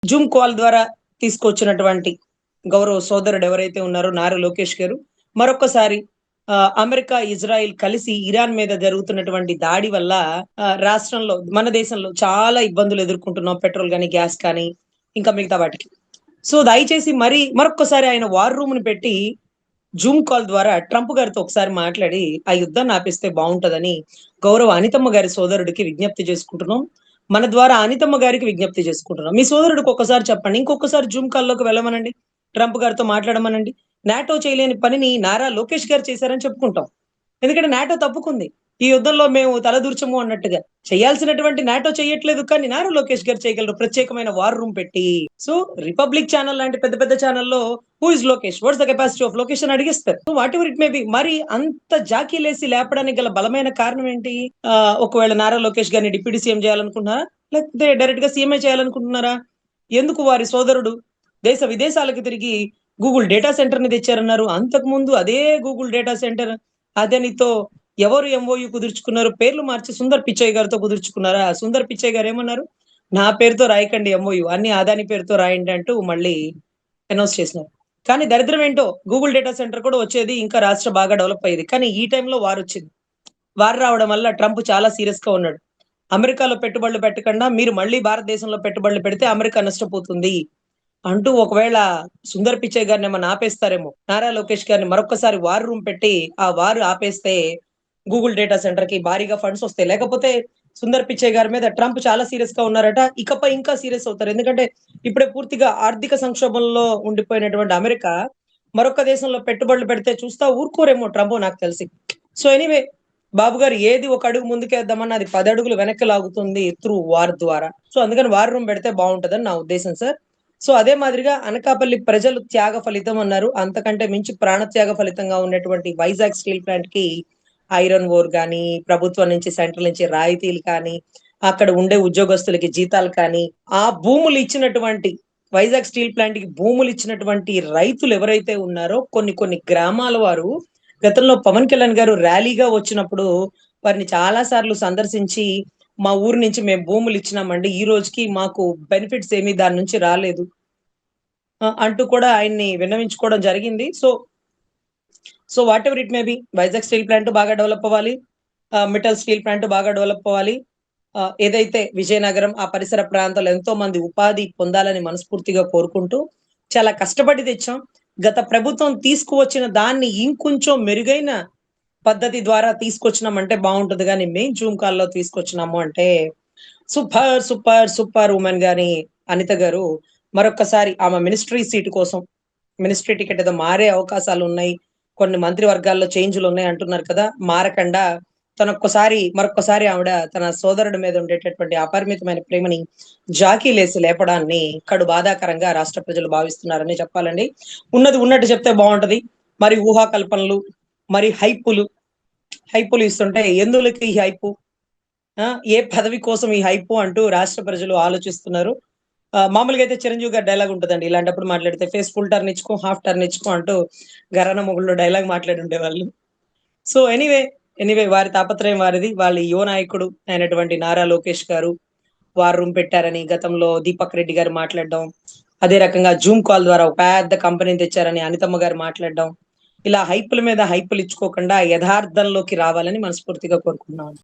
Zoom call ద్వారా తీసుకొచ్చినటువంటి గౌరవ సోదరుడు ఎవరైతే ఉన్నారో నారా లోకేష్ గారు మరొక్కసారి అమెరికా, ఇజ్రాయెల్ కలిసి ఇరాన్ మీద జరుగుతున్నటువంటి దాడి వల్ల రాష్ట్రంలో మన దేశంలో చాలా ఇబ్బందులు ఎదుర్కొంటున్నాం. పెట్రోల్ గాని, గ్యాస్ కానీ ఇంకా మిగతా వాటికి. సో, దయచేసి మరొక్కసారి ఆయన వార్ రూమ్‌ని పెట్టి జూమ్ కాల్ ద్వారా ట్రంప్ గారితో ఒకసారి మాట్లాడి ఆ యుద్ధాన్ని ఆపేస్తే బావుంటదని గౌరవ అనితమ్మ గారి సోదరుడికి విజ్ఞప్తి చేసుకుంటున్నాం. మన ద్వారా అనితమ్మ గారికి విజ్ఞప్తి చేసుకుంటున్నాం. మీ సోదరుడికి ఒక్కసారి చెప్పండి. ఇంకొకసారి జూమ్ కాల్‌లోకి వెళ్ళమనండి. ట్రంప్ గారితో మాట్లాడమనండి. నాటో చేయలేని పనిని నారా లోకేష్ గారు చేశారని చెప్పుకుంటాం. ఎందుకంటే నాటో తప్పుకుంది. ఈ యుద్ధంలో మేము తలదూర్చము అన్నట్టుగా. చేయాల్సినటువంటి నాటో చెయ్యట్లేదు. కానీ నారా లోకేష్ గారు చేయగలరు. ప్రత్యేకమైన వార్ రూమ్ పెట్టి. సో, రిపబ్లిక్ ఛానల్ లాంటి పెద్ద పెద్ద ఛానల్‌లో who is Lokesh? What's the capacity of Lokesh అని అడిగేస్తారు. So, whatever it may be. మరి అంత జాకీలేసి లేపడానికి గల బలమైన కారణం ఏంటి? ఒకవేళ నారా లోకేష్ గారిని డిప్యూటీ సీఎం చేయాలనుకుంటున్నారా? లేకపోతే డైరెక్ట్‌గా సీఎమే చేయాలనుకుంటున్నారా? ఎందుకు వారి సోదరుడు దేశ విదేశాలకు తిరిగి గూగుల్ డేటా సెంటర్‌ని తెచ్చారన్నారు. అంతకుముందు అదే గూగుల్ డేటా సెంటర్ అదానితో ఎవరు ఎంఓయూ కుదుర్చుకున్నారు? పేర్లు మార్చి సుందర్ పిచ్చయ్య గారితో కుదుర్చుకున్నారా? సుందర్ పిచ్చయ్య గారు ఏమన్నారు? నా పేరుతో రాయకండి ఎంఓయూ. అన్ని అదాని పేరుతో రాయండి అంటూ మళ్ళీ అనౌన్స్ చేసినారు. కానీ దరిద్రం ఏంటో గూగుల్ డేటా సెంటర్ కూడా వచ్చేది. ఇంకా రాష్ట్రం బాగా డెవలప్ అయ్యేది. కానీ ఈ టైంలో వారొచ్చింది. వార్ రావడం వల్ల ట్రంప్ చాలా సీరియస్‌గా ఉన్నాడు. అమెరికాలో పెట్టుబడులు పెట్టకుండా మీరు మళ్ళీ భారతదేశంలో పెట్టుబడులు పెడితే అమెరికా నష్టపోతుంది. అంటూ ఒకవేళ సుందర్ పిచ్చయ్య గారినేమన్నా ఆపేస్తారేమో. నారా లోకేష్ గారిని మరొక్కసారి వార్ రూమ్ పెట్టి, ఆ వార్ ఆపేస్తే గూగుల్ డేటా సెంటర్‌కి భారీగా ఫండ్స్ వస్తాయి. లేకపోతే సుందర్ పిచ్చయ్య గారి మీద ట్రంప్ చాలా సీరియస్‌గా ఉన్నారట. ఇకపై ఇంకా సీరియస్ అవుతారు. ఎందుకంటే ఇప్పుడే పూర్తిగా ఆర్థిక సంక్షోభంలో ఉండిపోయినటువంటి అమెరికా మరొక దేశంలో పెట్టుబడులు పెడితే చూస్తా ఊరుకోరేమో ట్రంప్ నాకు తెలిసి. సో, ఎనీవే బాబు గారు ఏది ఒక అడుగు ముందుకేద్దామన్నా అది 10 అడుగులు వెనక్కి లాగుతుంది త్రూ వార్ ద్వారా. సో, అందుకని వార్ రూమ్ పెడితే బావుంటదని నా ఉద్దేశం సార్. సో, అదే మాదిరిగా అనకాపల్లి ప్రజలు త్యాగ ఫలితం అన్నారు. అంతకంటే మించి ప్రాణత్యాగ ఫలితంగా ఉన్నటువంటి వైజాగ్ స్టీల్ ప్లాంట్‌కి ఐరన్ ఓర్ గాని, ప్రభుత్వం నుంచి సెంట్రల్ నుంచి రాయితీలు కానీ, అక్కడ ఉండే ఉద్యోగస్తులకి జీతాలు కానీ, ఆ భూములు ఇచ్చినటువంటి వైజాగ్ స్టీల్ ప్లాంట్‌కి భూములు ఇచ్చినటువంటి రైతులు ఎవరైతే ఉన్నారో కొన్ని కొన్ని గ్రామాల వారు గతంలో పవన్ కళ్యాణ్ గారు ర్యాలీగా వచ్చినప్పుడు వారిని చాలా సార్లు సందర్శించి, మా ఊరు నుంచి మేము భూములు ఇచ్చినామండి. ఈ రోజుకి మాకు బెనిఫిట్స్ ఏమి దాని నుంచి రాలేదు. అంటూ కూడా ఆయన్ని విన్నవించుకోవడం జరిగింది. So whatever it may B Vizag steel plant బాగా డెవలప్ అవ్వాలి. మిట్టల్ స్టీల్ ప్లాంట్ బాగా డెవలప్ అవ్వాలి. ఏదైతే విజయనగరం ఆ పరిసర ప్రాంతాల్లో ఎంతో మంది ఉపాధి పొందాలని మనస్ఫూర్తిగా కోరుకుంటూ, చాలా కష్టపడి తెచ్చాం. గత ప్రభుత్వం తీసుకువచ్చిన దాన్ని ఇంకొంచెం మెరుగైన పద్ధతి ద్వారా తీసుకొచ్చినామంటే బావుంటది గానీ, మెయిన్ జూమ్ కాల్‌లో తీసుకొచ్చినాము అంటే సూపర్, సూపర్, సూపర్ వుమన్ గాని అనిత గారు మరొక్కసారి ఆమె మినిస్ట్రీ సీట్ కోసం మినిస్ట్రీ టికెట్ ఏదో మారే అవకాశాలున్నాయి. కొన్ని మంత్రి వర్గాల్లో చేంజ్‌లున్నాయి అంటున్నారు కదా! మారకండా మరొక్కసారి ఆవిడ తన సోదరుడి మీద ఉండేటటువంటి అపరిమితమైన ప్రేమని జాకీలేసి లేపడాన్ని కడు బాధాకరంగా రాష్ట్ర ప్రజలు భావిస్తున్నారని చెప్పాలండి. ఉన్నది ఉన్నట్టు చెప్తే బావుంటది. మరి ఊహాకల్పనలు, మరి హైపులు ఇస్తుంటే ఎందులకి ఈ హైపు? ఆ! ఏ పదవి కోసం ఈ హైపు అంటూ రాష్ట్ర ప్రజలు ఆలోచిస్తున్నారు. మామూలుగా అయితే చిరంజీవి గారి డైలాగ్ ఉంటదండి. ఇలాంటప్పుడు మాట్లాడితే ఫేస్ ఫుల్ టర్న్ ఇచ్చుకో, హాఫ్ టర్న్ ఇచ్చుకో అంటూ 'ఘరానా మొగుడులో' డైలాగ్ మాట్లాడి ఉండేవాళ్ళు. సో, ఎనీవే వారి తాపత్రయం వారిది. వాళ్ళ యువ నాయకుడు అయినటువంటి నారా లోకేష్ గారు వార్ రూమ్ పెట్టారని గతంలో దీపక్ రెడ్డి గారు మాట్లాడడం. అదే రకంగా జూమ్ కాల్ ద్వారా ఒక పెద్ద కంపెనీని తెచ్చారని అనితమ్మ గారు మాట్లాడడం. ఇలా హైపుల మీద హైపులు ఇచ్చుకోకుండా యథార్థంలోకి రావాలని మనస్ఫూర్తిగా కోరుకుంటున్నాం.